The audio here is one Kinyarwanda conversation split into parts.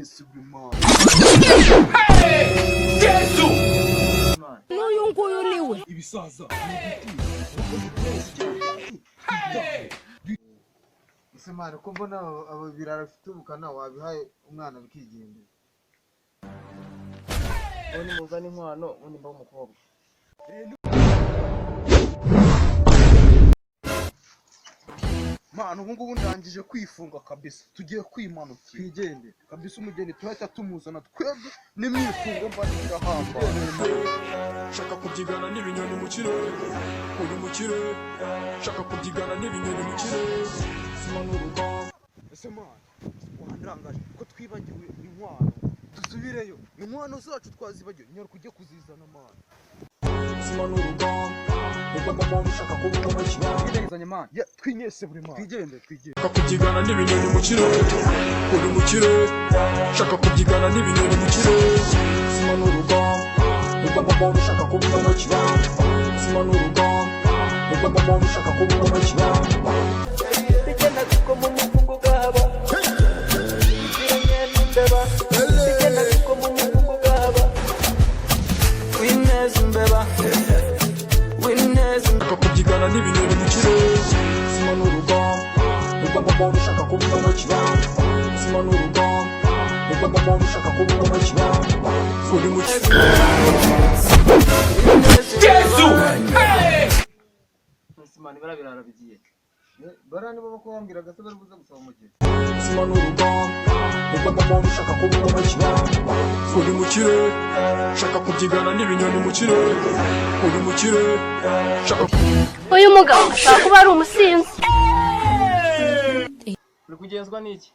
twimyese buri mana. Yesu n'uyu nguyu niwe Ibisaza ese mara ko mbona abo birara bifite ubukana wabihaye umwana bikigendera. Oni muzana inkwano undi mba umukobwa. Mwana ubu ngubu ndangije kwifunga kabisa, tugiye kwimanuka twigende kabisa, umugeni tuhita tumuzana twebwe n'imyifungo mba nirahamba. shaka kubyigana n'ibinyoni mu kirere uyu mu kirere shaka kubyigana n'ibinyoni mu kirere sima n'urugamba. Ese mwana wandangaje ko twibagiwe inkwano, dusubireyo inkwano zacu twazibagiwe, nyaruka ujye kuzizana mwana. Sima n'urugamba nubwo mama ushaka kuba umukirana Twigenzanye mwana, ya twimyese buri mwana, twigende. shaka kubyigana n'ibinyoni mu kirere uri mu kirere shaka kubyigana n'ibinyoni mu kirere sima n'urugamba nubwo mama ushaka kuba umukirana sima n'urugamba nubwo mama ushaka kuba umukirana. Bigenda kuko mu mufungo gaba. Bigenda imbeba. Bigenda kuko mu mufungo gaba. Winez imbeba. Winez shaka kubyigana n'ibinyoni mu kirere sima n'urugamba nubwo mama ushaka kuba umukirana sima n'urugamba nubwo mama ushaka kuba umukirana uri mu kirere. Yesu Simani barabirara bigiye. Bara nibo bakubwiraga se bari buze gusaba umugeni. sima n'urugamba nubwo mama ushaka kuba umukirana uri mu kirere shaka kubyigana n'ibinyoni mu kirere uri mu kirere shaka uyu mugabo ashobora kuba ari umusinzi. Uri kugenzwa n'iki?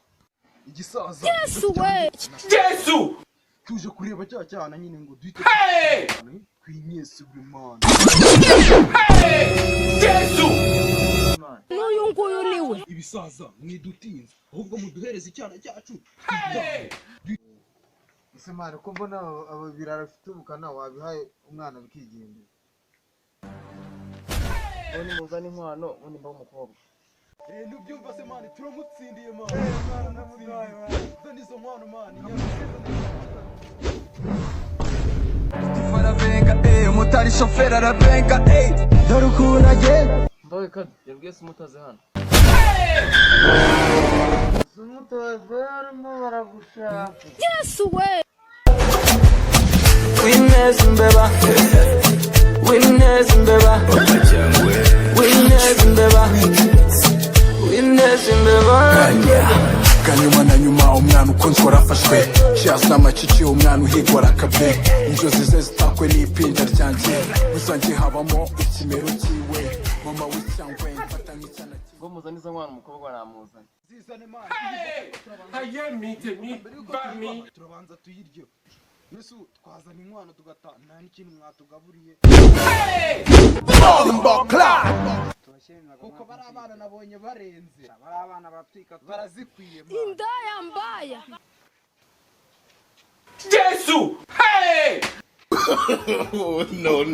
Igisaza Yesu we Yesu tuje kureba cya cyana nyine ngo duhite twimyese buri mana. Yesu n'uyu nguyu niwe Ibisaza mwidutinze ahubwo muduhereze icyana cyacu. Ese mara ko mbona abo birara bifite ubukana wabihaye umwana bikigendera. Oni muzana inkwano undi mba umukobwa. Nubyumva se mani turamutsindiye mani. Zana izo nkwano mani. Farabenga, umutari shoferi arabenga, dore ukuntu agenda. Mbawe kadi yabwiye se umutaze hano. Barimo baragushaka. Yesu we Winez imbeba. Winez imbeba. Winez imbeba. Winez imbeba. Kanyuma na nyuma umwana ukunzwe arafashwe, shaza amacici umwana uhigwa arakabe, inzozi ze zitakwe n'ipinda ryanjye, uzanjye habamo ikimero cyiwe, mama w'icyangwe mfata nk'icyana Ngo muzana izo nkwano umukobwa namuzanye. Zizane mani. Turabanza tuyirye. Yesu twazana inkwano tugataha nta n'ikintu mwatugaburiye. Kuko bari abana nabonye barenze. Bari abana baratwika barazikwiye mani. indaya mbaya. Yesu no.